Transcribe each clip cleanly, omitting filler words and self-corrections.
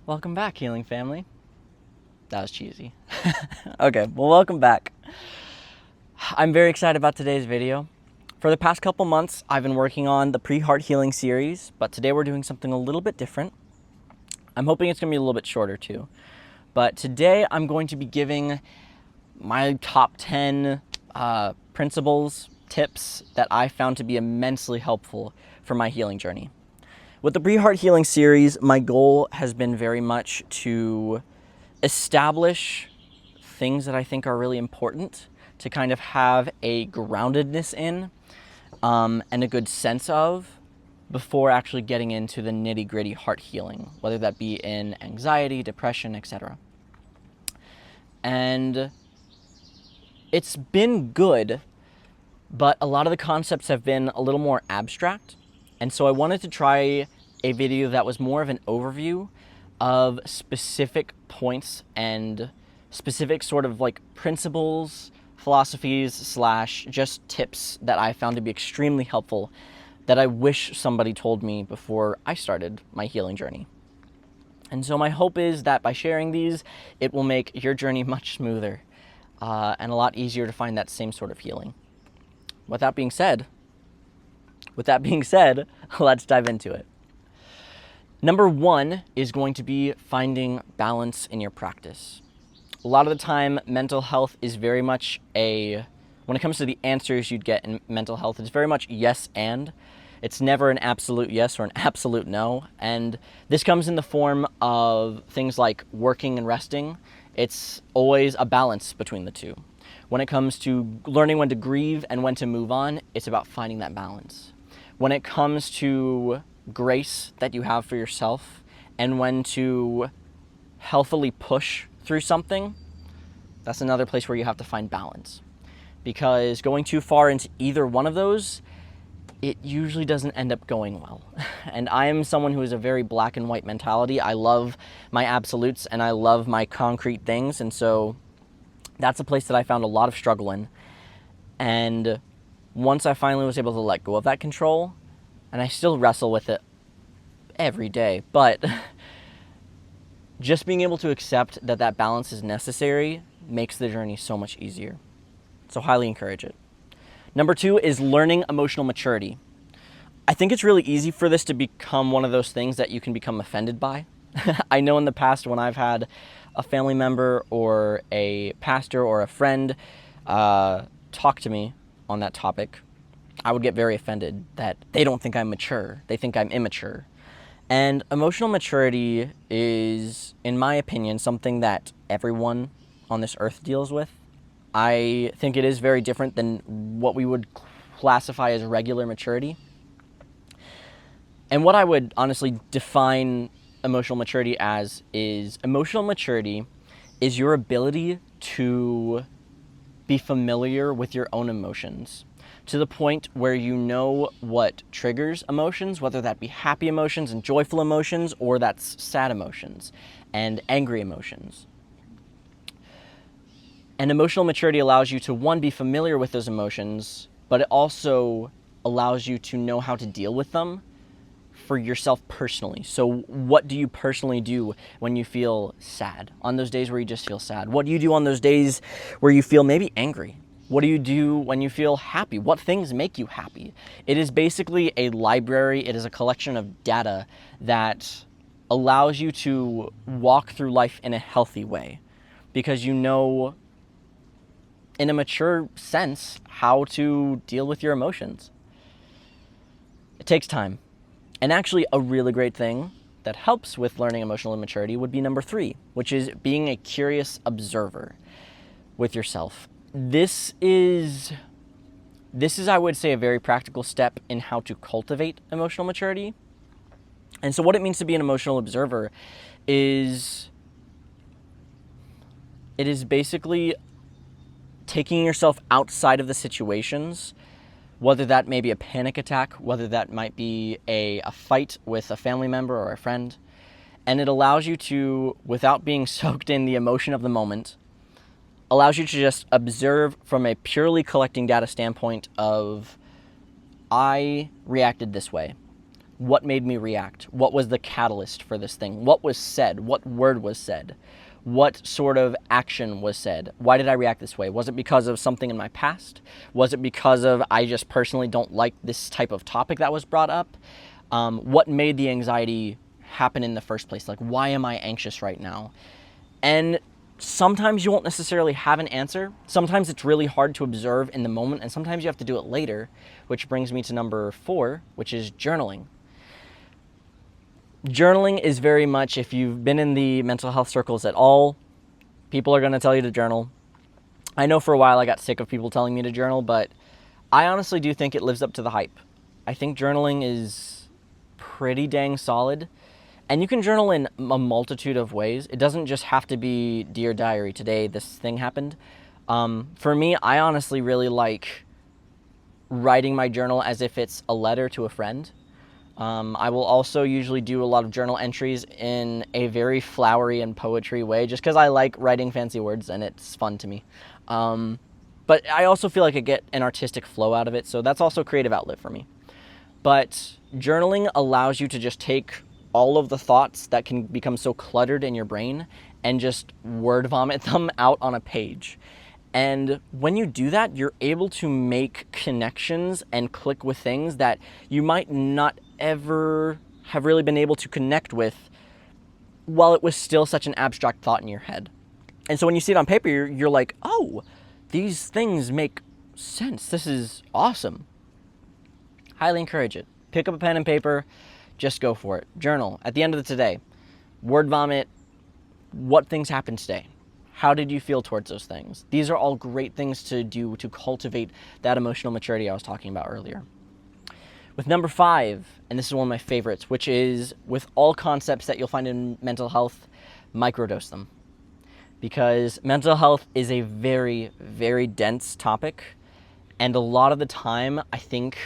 Welcome back, healing family. That was cheesy. Okay, well, welcome back. I'm very excited about today's video. For the past couple months, I've been working on the pre-heart healing series, but today we're doing something a little bit different. I'm hoping it's going to be a little bit shorter too. But today I'm going to be giving my top 10 principles, tips that I found to be immensely helpful for my healing journey. With the pre-heart healing series, my goal has been very much to establish things that I think are really important to kind of have a groundedness in and a good sense of before actually getting into the nitty-gritty heart healing, whether that be in anxiety, depression, etc. And it's been good, but a lot of the concepts have been a little more abstract. And so I wanted to try a video that was more of an overview of specific points and specific sort of like principles, philosophies, / just tips that I found to be extremely helpful that I wish somebody told me before I started my healing journey. And so my hope is that by sharing these, it will make your journey much smoother and a lot easier to find that same sort of healing. With that being said, let's dive into it. Number 1 is going to be finding balance in your practice. A lot of the time, mental health is very much when it comes to the answers you'd get in mental health, it's very much yes and. It's never an absolute yes or an absolute no. And this comes in the form of things like working and resting. It's always a balance between the two. When it comes to learning when to grieve and when to move on, it's about finding that balance. When it comes to grace that you have for yourself and when to healthily push through something, that's another place where you have to find balance. Because going too far into either one of those, it usually doesn't end up going well. And I am someone who has a very black and white mentality. I love my absolutes and I love my concrete things. And so that's a place that I found a lot of struggle in. And once I finally was able to let go of that control, and I still wrestle with it every day, but just being able to accept that that balance is necessary makes the journey so much easier. So highly encourage it. Number 2 is learning emotional maturity. I think it's really easy for this to become one of those things that you can become offended by. I know in the past when I've had a family member or a pastor or a friend talk to me on that topic, I would get very offended that they don't think I'm mature. They think I'm immature. And emotional maturity is, in my opinion, something that everyone on this earth deals with. I think it is very different than what we would classify as regular maturity. And what I would honestly define emotional maturity as is emotional maturity is your ability to be familiar with your own emotions to the point where you know what triggers emotions, whether that be happy emotions and joyful emotions, or that's sad emotions and angry emotions. And emotional maturity allows you to, 1, be familiar with those emotions, but it also allows you to know how to deal with them for yourself personally. So what do you personally do when you feel sad? On those days where you just feel sad? What do you do on those days where you feel maybe angry? What do you do when you feel happy? What things make you happy? It is basically a library. It is a collection of data that allows you to walk through life in a healthy way because you know, in a mature sense, how to deal with your emotions. It takes time. And actually, a really great thing that helps with learning emotional immaturity would be number 3, which is being a curious observer with yourself. This is, I would say, a very practical step in how to cultivate emotional maturity. And so what it means to be an emotional observer is, it is basically taking yourself outside of the situations, whether that may be a panic attack, whether that might be a fight with a family member or a friend. And it allows you to, without being soaked in the emotion of the moment, allows you to just observe from a purely collecting data standpoint of, I reacted this way. What made me react? What was the catalyst for this thing? What was said? What word was said? What sort of action was said? Why did I react this way? Was it because of something in my past? Was it because of I just personally don't like this type of topic that was brought up? What made the anxiety happen in the first place? Like, why am I anxious right now? And sometimes you won't necessarily have an answer. Sometimes it's really hard to observe in the moment, and sometimes you have to do it later, which brings me to number 4, which is journaling. Journaling is very much, if you've been in the mental health circles at all, people are going to tell you to journal. I know for a while I got sick of people telling me to journal, but I honestly do think it lives up to the hype. I think journaling is pretty dang solid. And you can journal in a multitude of ways. It doesn't just have to be, dear diary, today this thing happened. For me, I honestly really like writing my journal as if it's a letter to a friend. I will also usually do a lot of journal entries in a very flowery and poetry way, just because I like writing fancy words and it's fun to me. But I also feel like I get an artistic flow out of it, so that's also a creative outlet for me. But journaling allows you to just take all of the thoughts that can become so cluttered in your brain and just word vomit them out on a page. And when you do that, you're able to make connections and click with things that you might not ever have really been able to connect with while it was still such an abstract thought in your head. And so when you see it on paper, you're like, oh, these things make sense. This is awesome. Highly encourage it. Pick up a pen and paper. Just go for it. Journal. At the end of the day, word vomit, what things happened today? How did you feel towards those things? These are all great things to do to cultivate that emotional maturity I was talking about earlier. With number 5, and this is one of my favorites, which is with all concepts that you'll find in mental health, microdose them. Because mental health is a very, very dense topic. And a lot of the time, I think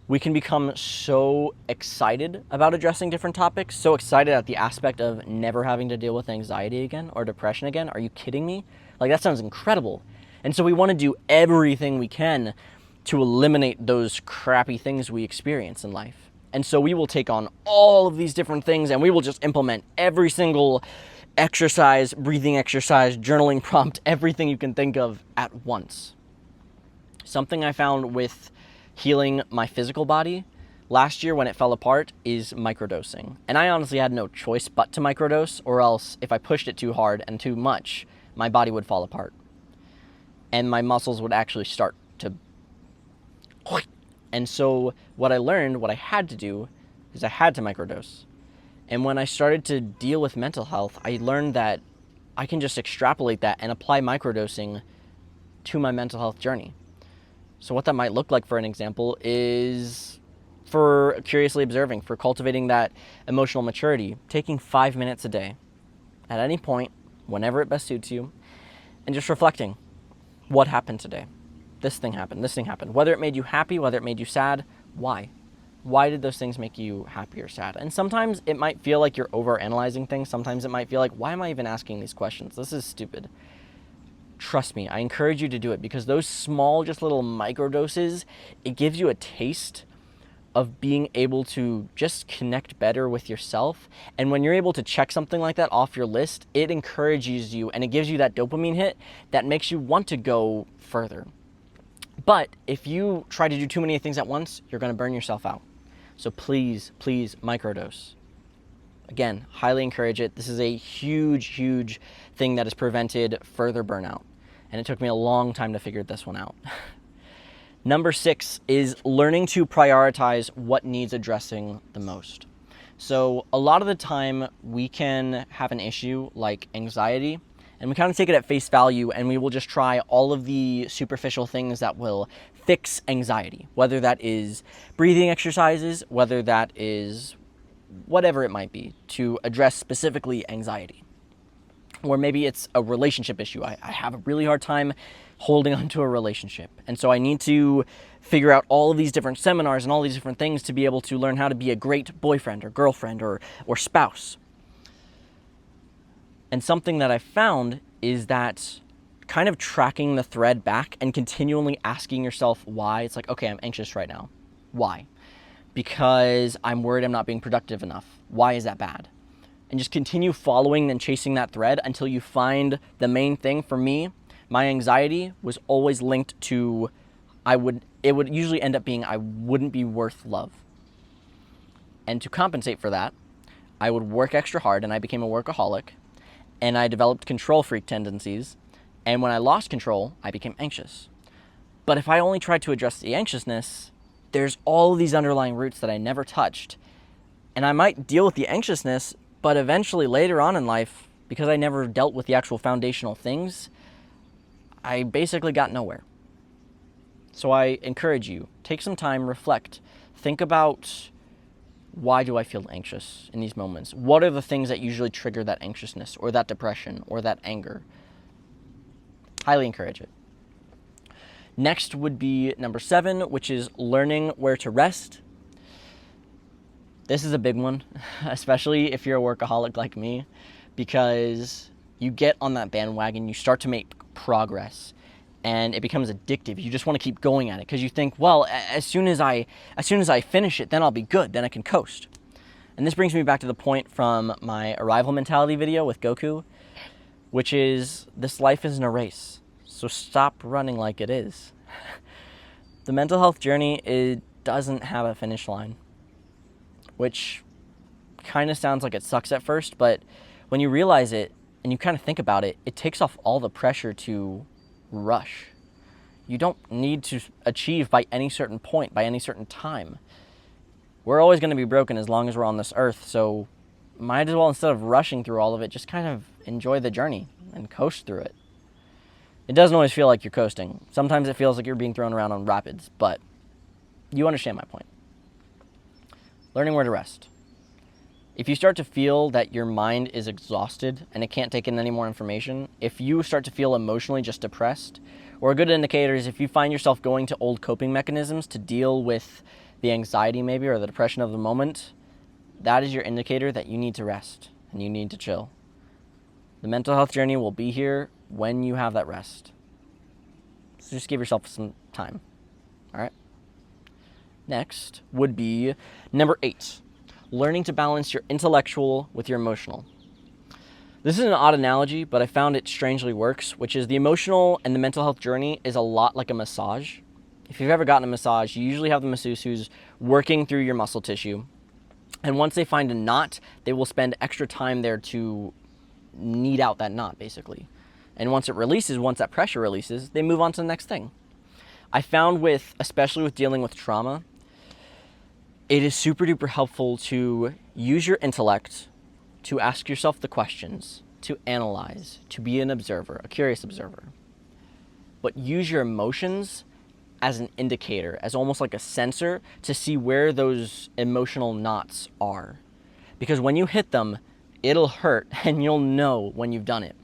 we can become so excited about addressing different topics, so excited at the aspect of never having to deal with anxiety again or depression again. Are you kidding me? Like, that sounds incredible. And so we want to do everything we can to eliminate those crappy things we experience in life. And so we will take on all of these different things and we will just implement every single exercise, breathing exercise, journaling prompt, everything you can think of at once. Something I found with healing my physical body last year when it fell apart is microdosing. And I honestly had no choice but to microdose, or else if I pushed it too hard and too much, my body would fall apart. And my muscles would actually start to... And so what I learned, what I had to do, is I had to microdose. And when I started to deal with mental health, I learned that I can just extrapolate that and apply microdosing to my mental health journey. So what that might look like, for an example, is for curiously observing, for cultivating that emotional maturity, taking 5 minutes a day at any point, whenever it best suits you, and just reflecting. What happened today? This thing happened, this thing happened. Whether it made you happy, whether it made you sad, why? Why did those things make you happy or sad? And sometimes it might feel like you're overanalyzing things. Sometimes it might feel like, why am I even asking these questions? This is stupid. Trust me, I encourage you to do it, because those small, just little microdoses, it gives you a taste of being able to just connect better with yourself. And when you're able to check something like that off your list, it encourages you and it gives you that dopamine hit that makes you want to go further. But if you try to do too many things at once, you're going to burn yourself out. So please, please microdose. Again, highly encourage it. This is a huge, huge thing that has prevented further burnout. And it took me a long time to figure this one out. Number 6 is learning to prioritize what needs addressing the most. So a lot of the time we can have an issue like anxiety, and we kind of take it at face value, and we will just try all of the superficial things that will fix anxiety, whether that is breathing exercises, whether that is whatever it might be, to address specifically anxiety. Or maybe it's a relationship issue. I have a really hard time holding on to a relationship. And so I need to figure out all of these different seminars and all these different things to be able to learn how to be a great boyfriend or girlfriend or spouse. And something that I found is that kind of tracking the thread back and continually asking yourself why. It's like, okay, I'm anxious right now. Why? because I'm worried I'm not being productive enough. Why is that bad? And just continue following and chasing that thread until you find the main thing. For me, my anxiety was always linked to it would usually end up being I wouldn't be worth love. And to compensate for that, I would work extra hard, and I became a workaholic, and I developed control freak tendencies. And when I lost control, I became anxious. But if I only tried to address the anxiousness, there's all of these underlying roots that I never touched. And I might deal with the anxiousness, but eventually later on in life, because I never dealt with the actual foundational things, I basically got nowhere. So I encourage you, take some time, reflect, think about, why do I feel anxious in these moments? What are the things that usually trigger that anxiousness or that depression or that anger? Highly encourage it. Next would be number 7, which is learning where to rest. This is a big one, especially if you're a workaholic like me, because you get on that bandwagon, you start to make progress, and it becomes addictive. You just want to keep going at it because you think, well, as soon as I finish it, then I'll be good, then I can coast. And this brings me back to the point from my arrival mentality video with Goku, which is this life isn't a race. So stop running like it is. The mental health journey, it doesn't have a finish line, which kind of sounds like it sucks at first, but when you realize it and you kind of think about it, it takes off all the pressure to rush. You don't need to achieve by any certain point, by any certain time. We're always going to be broken as long as we're on this earth, so might as well, instead of rushing through all of it, just kind of enjoy the journey and coast through it. It doesn't always feel like you're coasting. Sometimes it feels like you're being thrown around on rapids, but you understand my point. Learning where to rest. If you start to feel that your mind is exhausted and it can't take in any more information, if you start to feel emotionally just depressed, or a good indicator is if you find yourself going to old coping mechanisms to deal with the anxiety maybe or the depression of the moment, that is your indicator that you need to rest and you need to chill. The mental health journey will be here when you have that rest. So just give yourself some time. All right? Next would be number 8, learning to balance your intellectual with your emotional. This is an odd analogy, but I found it strangely works, which is the emotional and the mental health journey is a lot like a massage. If you've ever gotten a massage, you usually have the masseuse who's working through your muscle tissue. And once they find a knot, they will spend extra time there to knead out that knot, basically. And once it releases, once that pressure releases, they move on to the next thing. I found especially with dealing with trauma, it is super duper helpful to use your intellect to ask yourself the questions, to analyze, to be an observer, a curious observer. But use your emotions as an indicator, as almost like a sensor to see where those emotional knots are. Because when you hit them, it'll hurt and you'll know when you've done it.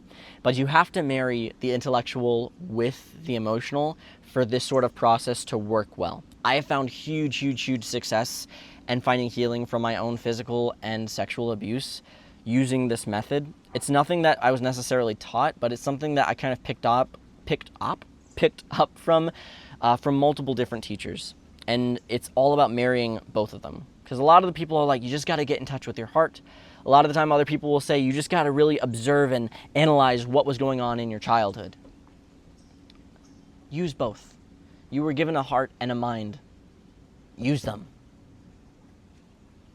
But you have to marry the intellectual with the emotional for this sort of process to work well. I have found huge success in finding healing from my own physical and sexual abuse using this method. It's nothing that I was necessarily taught, but it's something that I kind of picked up from multiple different teachers. And it's all about marrying both of them. Because a lot of the people are like, you just got to get in touch with your heart. A lot of the time other people will say, you just got to really observe and analyze what was going on in your childhood. Use both. You were given a heart and a mind. Use them.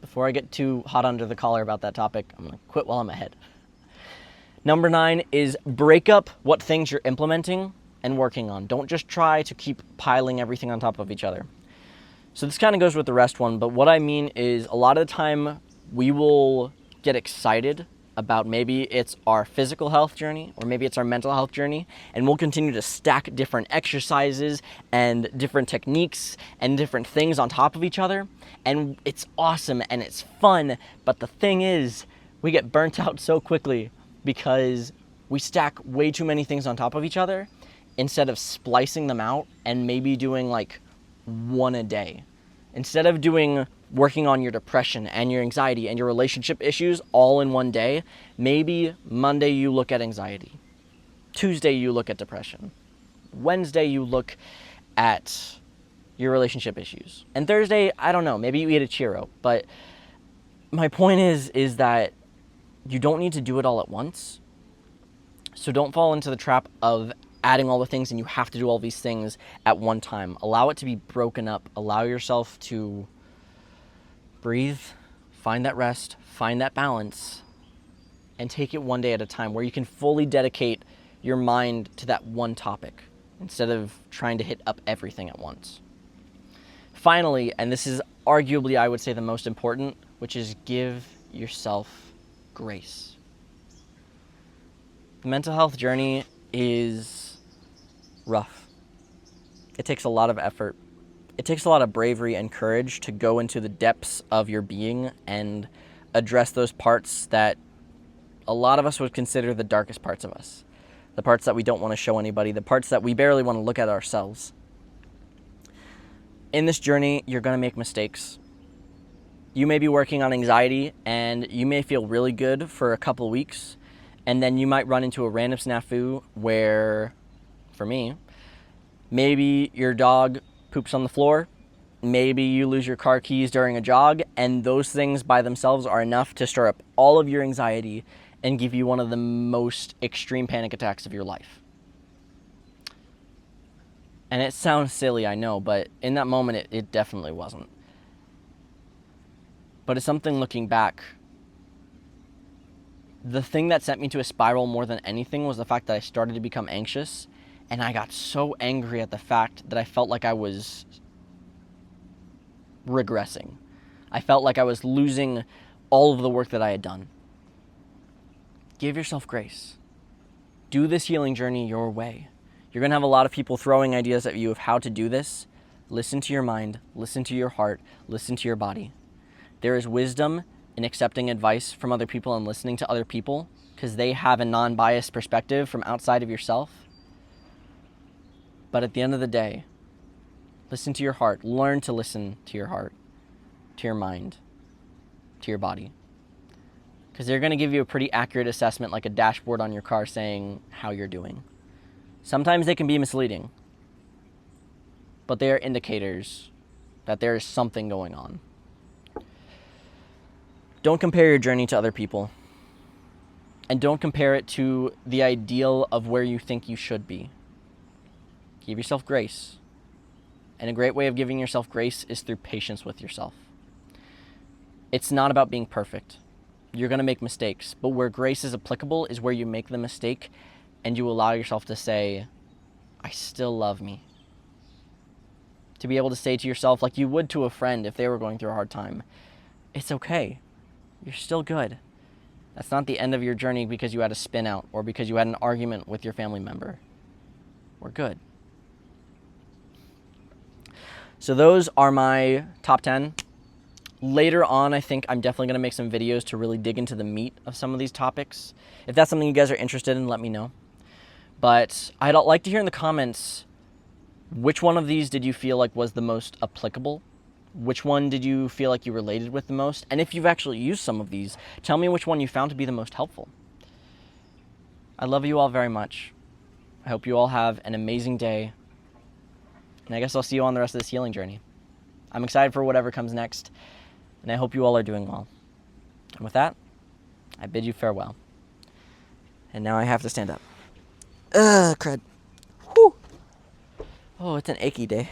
Before I get too hot under the collar about that topic, I'm going to quit while I'm ahead. Number 9 is break up what things you're implementing and working on. Don't just try to keep piling everything on top of each other. So this kind of goes with the rest one, but what I mean is a lot of the time we will get excited about maybe it's our physical health journey or maybe it's our mental health journey, and we'll continue to stack different exercises and different techniques and different things on top of each other, and it's awesome and it's fun, but the thing is we get burnt out so quickly because we stack way too many things on top of each other instead of splicing them out and maybe doing like one a day. Instead of working on your depression and your anxiety and your relationship issues all in one day, maybe Monday you look at anxiety, Tuesday you look at depression, Wednesday you look at your relationship issues. And Thursday, I don't know, maybe you eat a churro, but my point is that you don't need to do it all at once. So don't fall into the trap of adding all the things and you have to do all these things at one time. Allow it to be broken up. Allow yourself to breathe, find that rest, find that balance, and take it one day at a time where you can fully dedicate your mind to that one topic instead of trying to hit up everything at once. Finally, and this is arguably, I would say, the most important, which is give yourself grace. The mental health journey is rough. It takes a lot of effort. It takes a lot of bravery and courage to go into the depths of your being and address those parts that a lot of us would consider the darkest parts of us. The parts that we don't want to show anybody, the parts that we barely want to look at ourselves. In this journey, you're going to make mistakes. You may be working on anxiety and you may feel really good for a couple weeks, and then you might run into a random snafu where, for me, maybe your dog poops on the floor, maybe you lose your car keys during a jog, and those things by themselves are enough to stir up all of your anxiety and give you one of the most extreme panic attacks of your life. And it sounds silly, I know, but in that moment, it definitely wasn't. But it's something looking back. The thing that sent me to a spiral more than anything was the fact that I started to become anxious, and I got so angry at the fact that I felt like I was regressing. I felt like I was losing all of the work that I had done. Give yourself grace. Do this healing journey your way. You're going to have a lot of people throwing ideas at you of how to do this. Listen to your mind, listen to your heart, listen to your body. There is wisdom in accepting advice from other people and listening to other people because they have a non-biased perspective from outside of yourself. But at the end of the day, listen to your heart. Learn to listen to your heart, to your mind, to your body. Because they're going to give you a pretty accurate assessment, like a dashboard on your car saying how you're doing. Sometimes they can be misleading, but they are indicators that there is something going on. Don't compare your journey to other people. And don't compare it to the ideal of where you think you should be. Give yourself grace. And a great way of giving yourself grace is through patience with yourself. It's not about being perfect. You're going to make mistakes, but where grace is applicable is where you make the mistake and you allow yourself to say, I still love me. To be able to say to yourself, like you would to a friend if they were going through a hard time, it's okay. You're still good. That's not the end of your journey because you had a spin out or because you had an argument with your family member. We're good. So those are my top 10. Later on, I think I'm definitely going to make some videos to really dig into the meat of some of these topics. If that's something you guys are interested in, let me know. But I'd like to hear in the comments, which one of these did you feel like was the most applicable? Which one did you feel like you related with the most? And if you've actually used some of these, tell me which one you found to be the most helpful. I love you all very much. I hope you all have an amazing day. And I guess I'll see you on the rest of this healing journey. I'm excited for whatever comes next. And I hope you all are doing well. And with that, I bid you farewell. And now I have to stand up. Crud. Whew. Oh, it's an achy day.